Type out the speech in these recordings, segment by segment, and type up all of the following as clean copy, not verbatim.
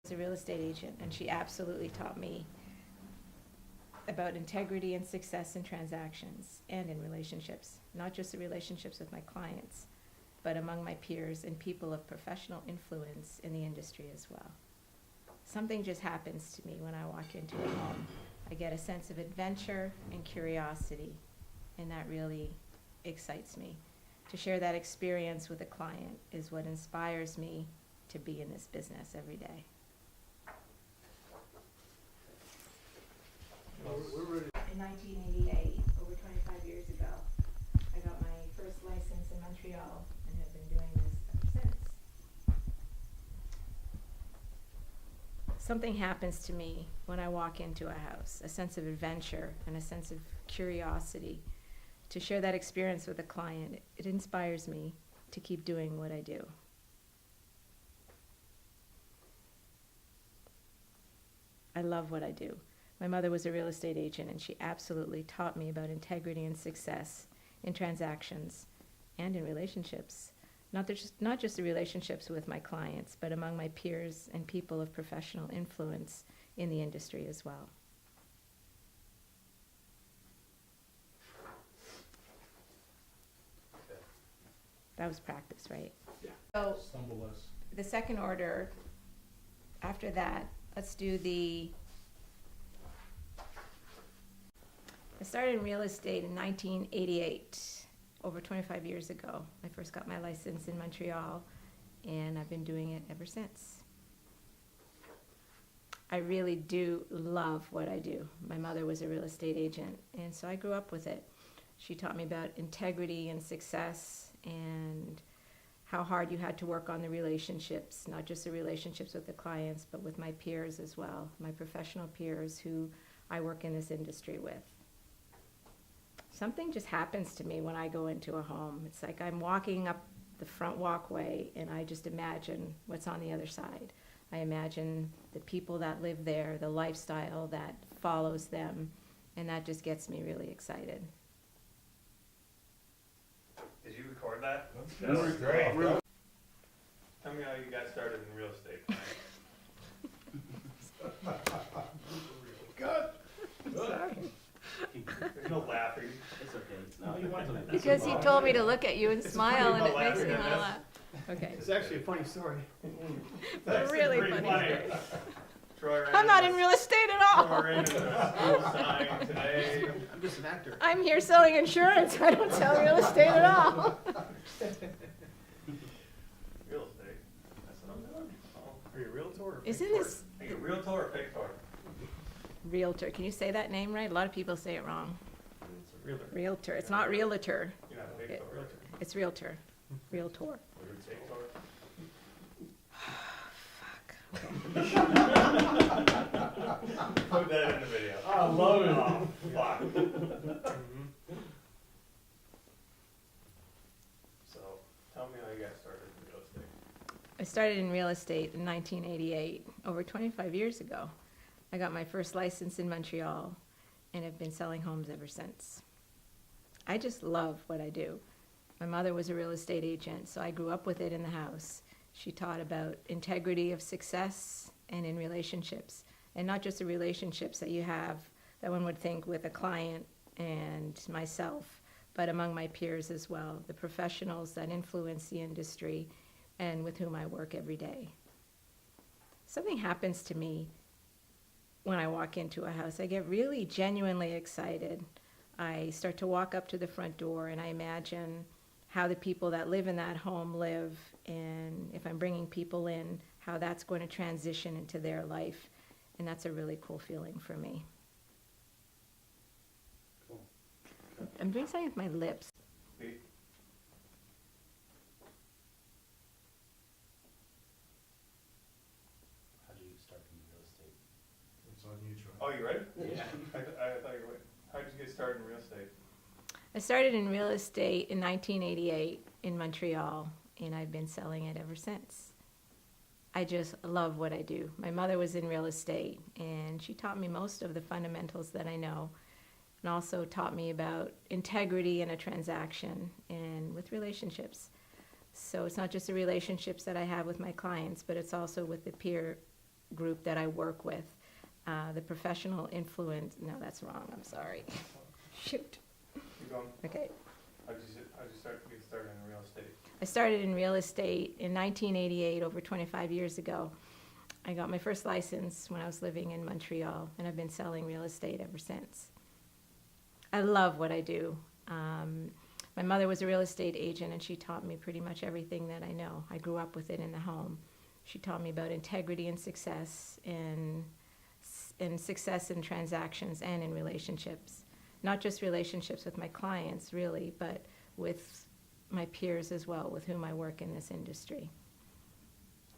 A real estate agent, and she absolutely taught me about integrity and success in transactions and in relationships, not just the relationships with my clients, but among my peers and people of professional influence in the industry as well. Something just happens to me when I walk into a home. I get a sense of adventure and curiosity, and that really excites me. To share that experience with a client is what inspires me to be in this business every day. In 1988, over 25 years ago, I got my first license in Montreal and have been doing this ever since. Something happens to me when I walk into a house, a sense of adventure and a sense of curiosity. To share that experience with a client, it inspires me to keep doing what I do. I love what I do. My mother was a real estate agent, and she absolutely taught me about integrity and success in transactions and in relationships. Not just the relationships with my clients, but among my peers and people of professional influence in the industry as well. Okay. That was practice, right? Yeah. So Stumble less. the second order, after that, let's do I started in real estate in 1988, over 25 years ago. I first got my license in Montreal, and I've been doing it ever since. I really do love what I do. My mother was a real estate agent, and so I grew up with it. She taught me about integrity and success and how hard you had to work on the relationships, not just the relationships with the clients, but with my peers as well, my professional peers who I work in this industry with. Something just happens to me when I go into a home. It's like I'm walking up the front walkway and I just imagine what's on the other side. I imagine the people that live there, the lifestyle that follows them, and that just gets me really excited. Did you record that? That was great. Tell me how you got started in real estate. Good. Sorry. There's no laughing. It's okay. No, you want to. Because he told me to look at you and It's smile, and funny it about makes me laughing want at to laugh. Okay. It's actually a funny story. A really pretty funny story. Troy ran I'm not in into real estate at Troy all. ran into a school sign today. I'm just an actor. I'm here selling insurance. I don't sell real estate at all. Real estate. That's what I'm doing. Oh. Are you a realtor or a Isn't fake this Are you a realtor or a fake car? realtor? Can you say that name right? A lot of people say it wrong. tour? It's a realtor. Realtor. It's not realtor. You're not a fake Yeah. car. Realtor. It's realtor. Realtor. You're a fake car. Fuck. Put that in the video. I love it. Oh, fuck. So, tell me how you got started in real estate. I started in real estate in 1988, over 25 years ago. I got my first license in Montreal and have been selling homes ever since. I just love what I do. My mother was a real estate agent, so I grew up with it in the house. She taught about integrity of success and in relationships, and not just the relationships that you have that one would think with a client and myself, but among my peers as well, the professionals that influence the industry and with whom I work every day. Something happens to me when I walk into a house. I get really genuinely excited. I start to walk up to the front door and I imagine how the people that live in that home live, and if I'm bringing people in, how that's going to transition into their life. And that's a really cool feeling for me. Cool. I'm doing something with my lips. Pete? How did you start in real estate? It's on you, Troy. Oh, you ready? Yeah. I thought you were. How did you get started in real estate? I started in real estate in 1988 in Montreal, and I've been selling it ever since. I just love what I do. My mother was in real estate, and she taught me most of the fundamentals that I know, and also taught me about integrity in a transaction and with relationships. So it's not just the relationships that I have with my clients, but it's also with the group that I work with. The professional influence, no, that's wrong, I'm sorry. Shoot, Keep going. okay. How'd you start, get started in real estate? I started in real estate in 1988, over 25 years ago. I got my first license when I was living in Montreal, and I've been selling real estate ever since. I love what I do. My mother was a real estate agent, and she taught me pretty much everything that I know. I grew up with it in the home. She taught me about integrity and success, and success in transactions and in relationships. Not just relationships with my clients, really, but with my peers as well, with whom I work in this industry.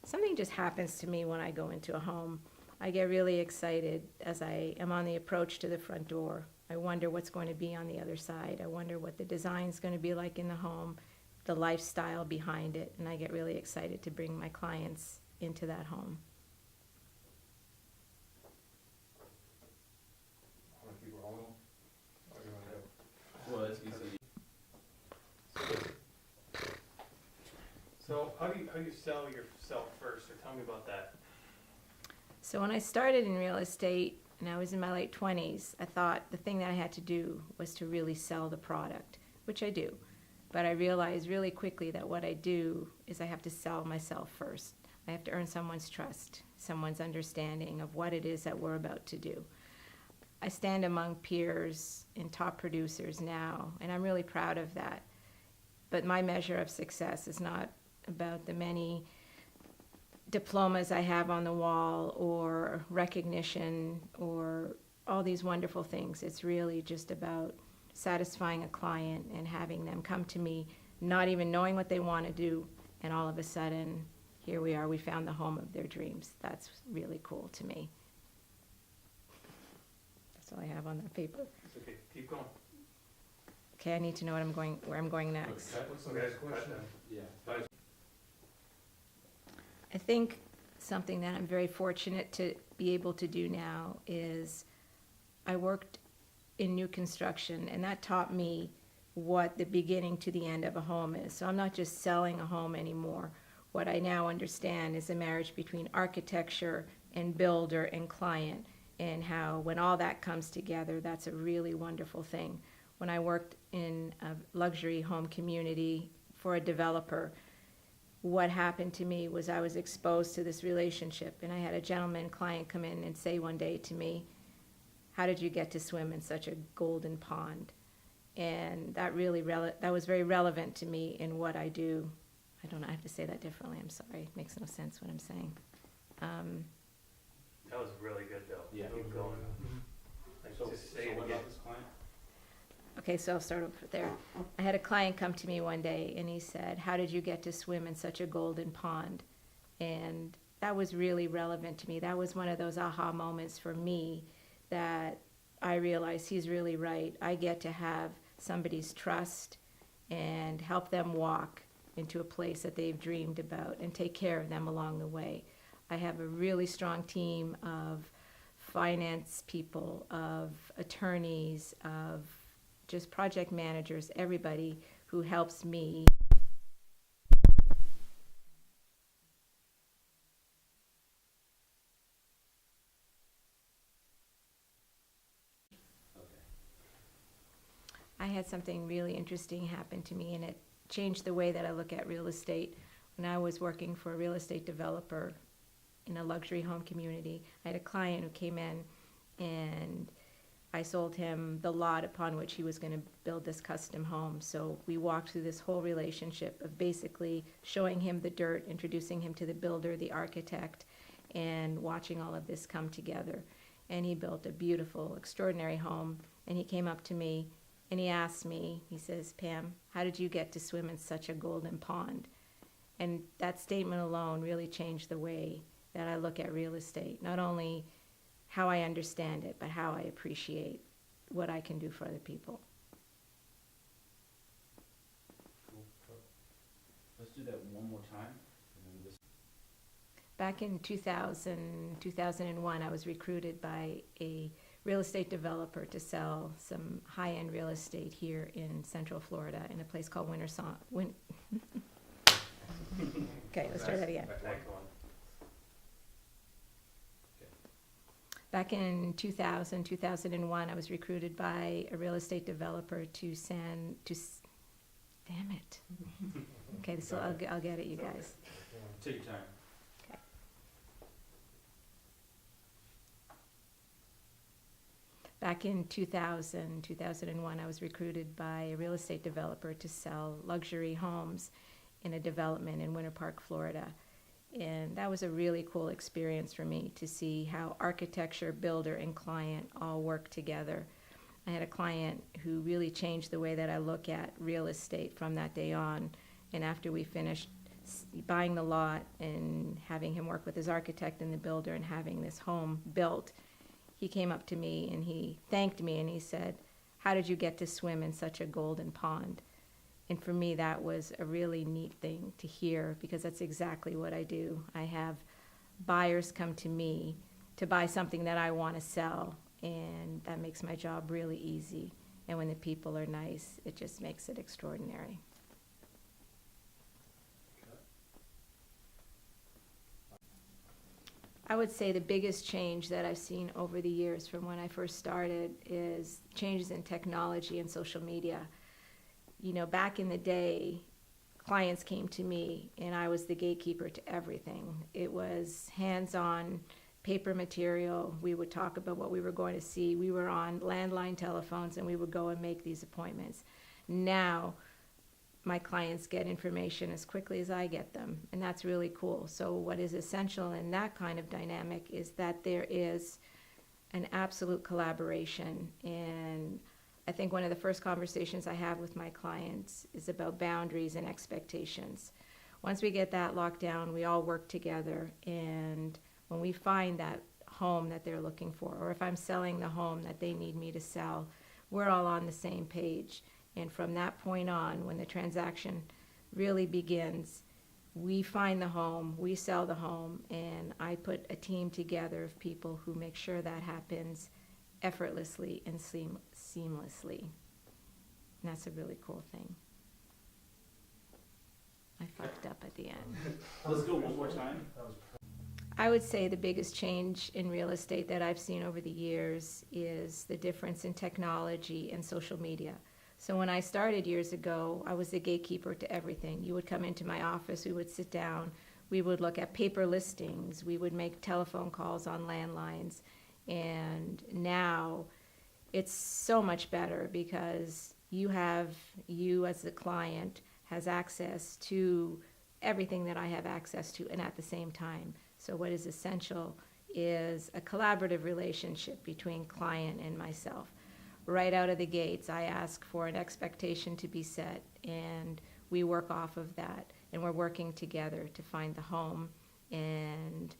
Something just happens to me when I go into a home. I get really excited as I am on the approach to the front door. I wonder what's going to be on the other side. I wonder what the design's going to be like in the home, the lifestyle behind it, and I get really excited to bring my clients into that home. I'm gonna keep rolling. What do you wanna do? Well, it's easy. So how do you sell yourself first, or tell me about that? So when I started in real estate, and I was in my late 20s, I thought the thing that I had to do was to really sell the product, which I do. But I realized really quickly that what I do is I have to sell myself first. I have to earn someone's trust, someone's understanding of what it is that we're about to do. I stand among peers and top producers now, and I'm really proud of that. But my measure of success is not about the many diplomas I have on the wall or recognition or all these wonderful things. It's really just about satisfying a client and having them come to me not even knowing what they want to do, and all of a sudden, here we are, we found the home of their dreams. That's really cool to me. That's all I have on that paper. It's okay, keep going. Okay, I need to know where I'm going next. What's the next question? Yeah. I think something that I'm very fortunate to be able to do now is I worked in new construction, and that taught me what the beginning to the end of a home is. So I'm not just selling a home anymore. What I now understand is the marriage between architecture and builder and client, and how when all that comes together, that's a really wonderful thing. When I worked in a luxury home community for a developer, what happened to me was I was exposed to this relationship, and I had a gentleman client come in and say one day to me, "How did you get to swim in such a golden pond?" And that really that was very relevant to me in what I do. I don't know, I have to say that differently, I'm sorry, it makes no sense what I'm saying. That was really good though. Yeah. Keep going. Like, So, just so say it what again. about this client? Okay, so I'll start over there. I had a client come to me one day and he said, "How did you get to swim in such a golden pond?" And that was really relevant to me. That was one of those aha moments for me that I realized he's really right. I get to have somebody's trust and help them walk into a place that they've dreamed about and take care of them along the way. I have a really strong team of finance people, of attorneys, of just project managers, everybody who helps me. Okay. I had something really interesting happen to me, and it changed the way that I look at real estate. When I was working for a real estate developer in a luxury home community, I had a client who came in and I sold him the lot upon which he was going to build this custom home. So we walked through this whole relationship of basically showing him the dirt, introducing him to the builder, the architect, and watching all of this come together. And he built a beautiful, extraordinary home. And he came up to me and he asked me, he says, "Pam, how did you get to swim in such a golden pond?" And that statement alone really changed the way that I look at real estate. Not only how I understand it, but how I appreciate what I can do for other people. Cool. Let's do that one more time. And then this. Back in 2001, I was recruited by a real estate developer to sell some high-end real estate here in Central Florida in a place called Winterson. Okay, let's try that again. Excellent. Back in 2000, 2001, I was recruited by a real estate developer damn it. Okay, so I'll get it, you guys. Take your time. Back in 2000, 2001, I was recruited by a real estate developer to sell luxury homes in a development in Winter Park, Florida. And that was a really cool experience for me to see how architecture, builder, and client all work together. I had a client who really changed the way that I look at real estate from that day on. And after we finished buying the lot and having him work with his architect and the builder and having this home built, he came up to me and he thanked me and he said, "How did you get to swim in such a golden pond?" And for me, that was a really neat thing to hear, because that's exactly what I do. I have buyers come to me to buy something that I want to sell, and that makes my job really easy. And when the people are nice, it just makes it extraordinary. I would say the biggest change that I've seen over the years from when I first started is changes in technology and social media. You know, back in the day, clients came to me and I was the gatekeeper to everything. It was hands-on paper material. We would talk about what we were going to see. We were on landline telephones and we would go and make these appointments. Now, my clients get information as quickly as I get them, and that's really cool. So what is essential in that kind of dynamic is that there is an absolute collaboration. And I think one of the first conversations I have with my clients is about boundaries and expectations. Once we get that locked down, we all work together, and when we find that home that they're looking for, or if I'm selling the home that they need me to sell, we're all on the same page. And from that point on, when the transaction really begins, we find the home, we sell the home, and I put a team together of people who make sure that happens effortlessly and seamlessly. And that's a really cool thing. I fucked up at the end. Let's go one more time. I would say the biggest change in real estate that I've seen over the years is the difference in technology and social media. So when I started years ago, I was the gatekeeper to everything. You would come into my office, we would sit down, we would look at paper listings, we would make telephone calls on landlines. And now it's so much better because you as the client has access to everything that I have access to, and at the same time. So what is essential is a collaborative relationship between client and myself. Right out of the gates, I ask for an expectation to be set, and we work off of that. And we're working together to find the home, and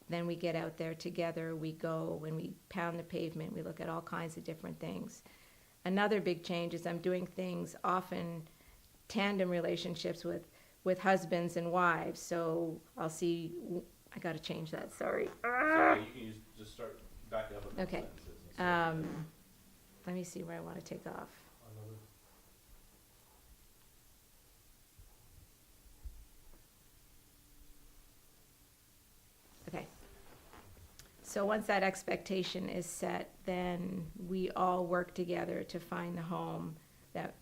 then we get out there together. We go, when we pound the pavement, we look at all kinds of different things. Another big change is I'm doing things, often tandem relationships with husbands and wives. So I'll see, I got to change that, sorry. Sorry, you can just start back up. A Okay. sentences. Let me see where I want to take off. Okay. So once that expectation is set, then we all work together to find the home that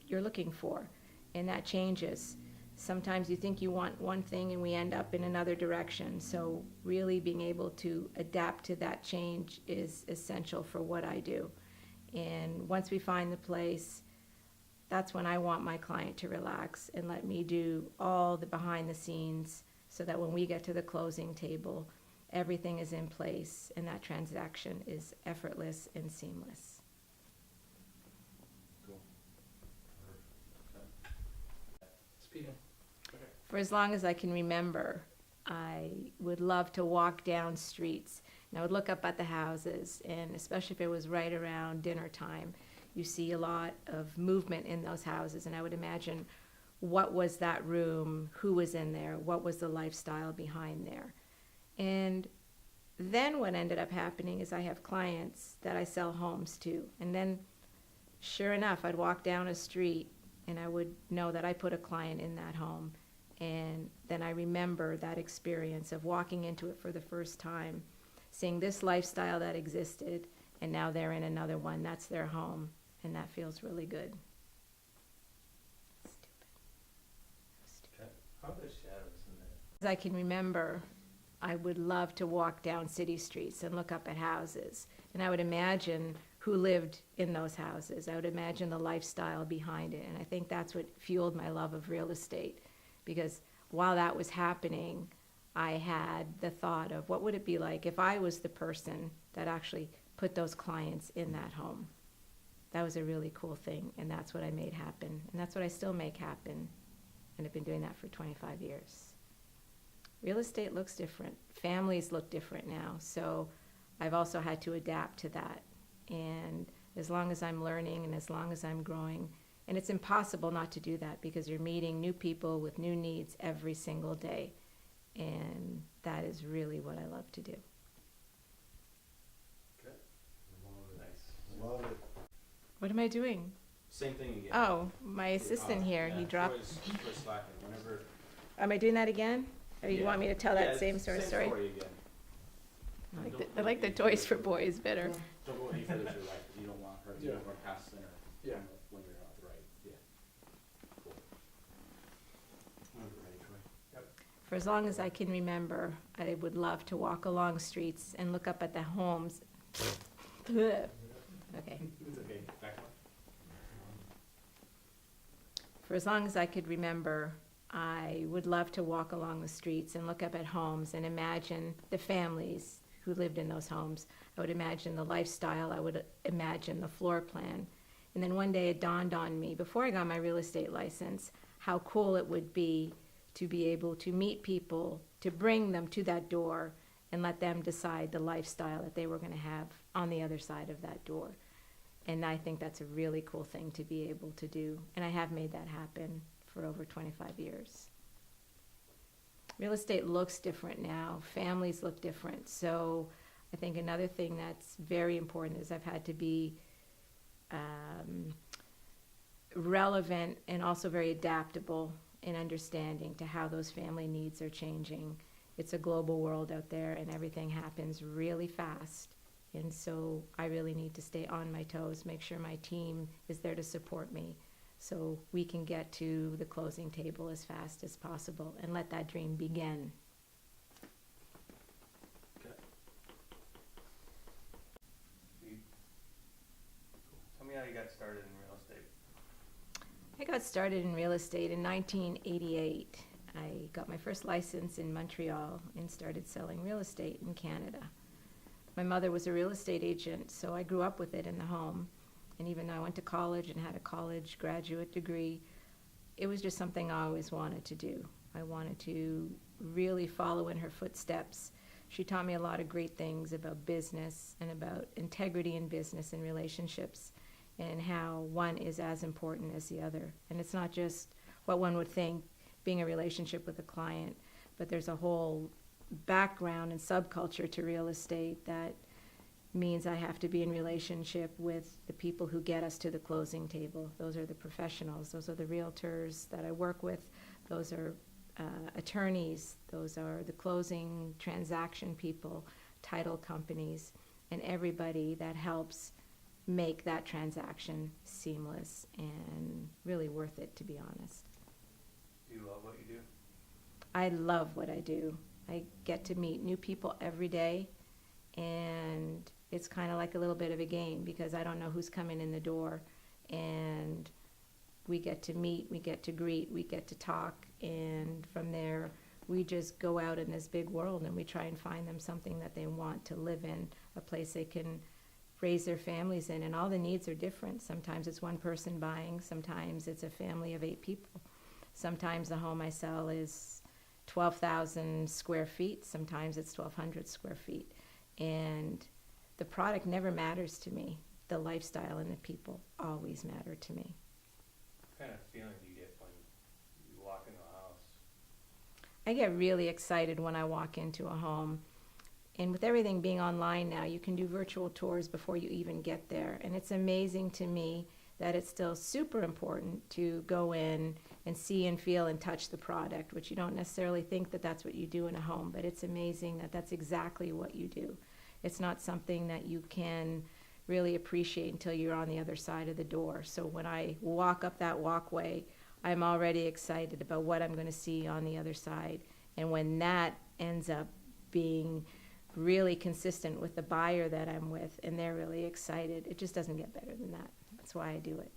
you're looking for. And that changes. Sometimes you think you want one thing and we end up in another direction. So really being able to adapt to that change is essential for what I do. And once we find the place, that's when I want my client to relax and let me do all the behind the scenes so that when we get to the closing table, everything is in place and that transaction is effortless and seamless. Cool. Speaking. For as long as I can remember, I would love to walk down streets. And I would look up at the houses, and especially if it was right around dinner time, you see a lot of movement in those houses. And I would imagine, what was that room? Who was in there? What was the lifestyle behind there? And then what ended up happening is I have clients that I sell homes to. And then, sure enough, I'd walk down a street, and I would know that I put a client in that home. And then I remember that experience of walking into it for the first time, seeing this lifestyle that existed, and now they're in another one. That's their home, and that feels really good. How are the shadows in there? As I can remember, I would love to walk down city streets and look up at houses, and I would imagine who lived in those houses. I would imagine the lifestyle behind it, and I think that's what fueled my love of real estate, because while that was happening, I had the thought of what would it be like if I was the person that actually put those clients in that home. That was a really cool thing, and that's what I made happen, and that's what I still make happen, and I've been doing that for 25 years. Real estate looks different. Families look different now, so I've also had to adapt to that. And as long as I'm learning and as long as I'm growing, and it's impossible not to do that because you're meeting new people with new needs every single day. And that is really what I love to do. Good. Nice. Love it. What am I doing? Same thing again. Oh, my assistant here, he dropped. Troy's slacking. Whenever. Am I doing that again? Or you Yeah. want me to tell that same sort of story? Again. I like the Toys for Boys better. Don't go any further to your right, 'cause you don't want her, you Yeah. don't want her past center. Yeah. When you're out, right, yeah. Cool. Whenever you're ready, Troy. For as long as I can remember, I would love to walk along streets and look up at the homes. Okay. It's okay, back one. For as long as I could remember, I would love to walk along the streets and look up at homes and imagine the families who lived in those homes. I would imagine the lifestyle. I would imagine the floor plan. And then one day it dawned on me, before I got my real estate license, how cool it would be to be able to meet people, to bring them to that door and let them decide the lifestyle that they were going to have on the other side of that door. And I think that's a really cool thing to be able to do. And I have made that happen for over 25 years. Real estate looks different now. Families look different. So I think another thing that's very important is I've had to be relevant and also very adaptable in understanding to how those family needs are changing. It's a global world out there and everything happens really fast. And so I really need to stay on my toes, make sure my team is there to support me so we can get to the closing table as fast as possible and let that dream begin. Tell me how you got started in real estate. I got started in real estate in 1988. I got my first license in Montreal and started selling real estate in Canada. My mother was a real estate agent, so I grew up with it in the home. And even though I went to college and had a college graduate degree, it was just something I always wanted to do. I wanted to really follow in her footsteps. She taught me a lot of great things about business and about integrity in business and relationships and how one is as important as the other. And it's not just what one would think being a relationship with a client, but there's a whole background and subculture to real estate that means I have to be in relationship with the people who get us to the closing table. Those are the professionals. Those are the realtors that I work with. Those are attorneys. Those are the closing transaction people, title companies, and everybody that helps make that transaction seamless and really worth it, to be honest. Do you love what you do? I love what I do. I get to meet new people every day, and it's kind of like a little bit of a game because I don't know who's coming in the door, and we get to meet, we get to greet, we get to talk, and from there we just go out in this big world and we try and find them something that they want to live in, a place they can raise their families in, and all the needs are different. Sometimes it's one person buying, sometimes it's a family of 8 people. Sometimes the home I sell is 12,000 square feet, sometimes it's 1,200 square feet. And the product never matters to me. The lifestyle and the people always matter to me. What kind of feeling do you get when you walk into a house? I get really excited when I walk into a home. And with everything being online now, you can do virtual tours before you even get there. And it's amazing to me that it's still super important to go in and see and feel and touch the product, which you don't necessarily think that that's what you do in a home, but it's amazing that that's exactly what you do. It's not something that you can really appreciate until you're on the other side of the door. So when I walk up that walkway, I'm already excited about what I'm going to see on the other side. And when that ends up being really consistent with the buyer that I'm with, and they're really excited, it just doesn't get better than that. That's why I do it.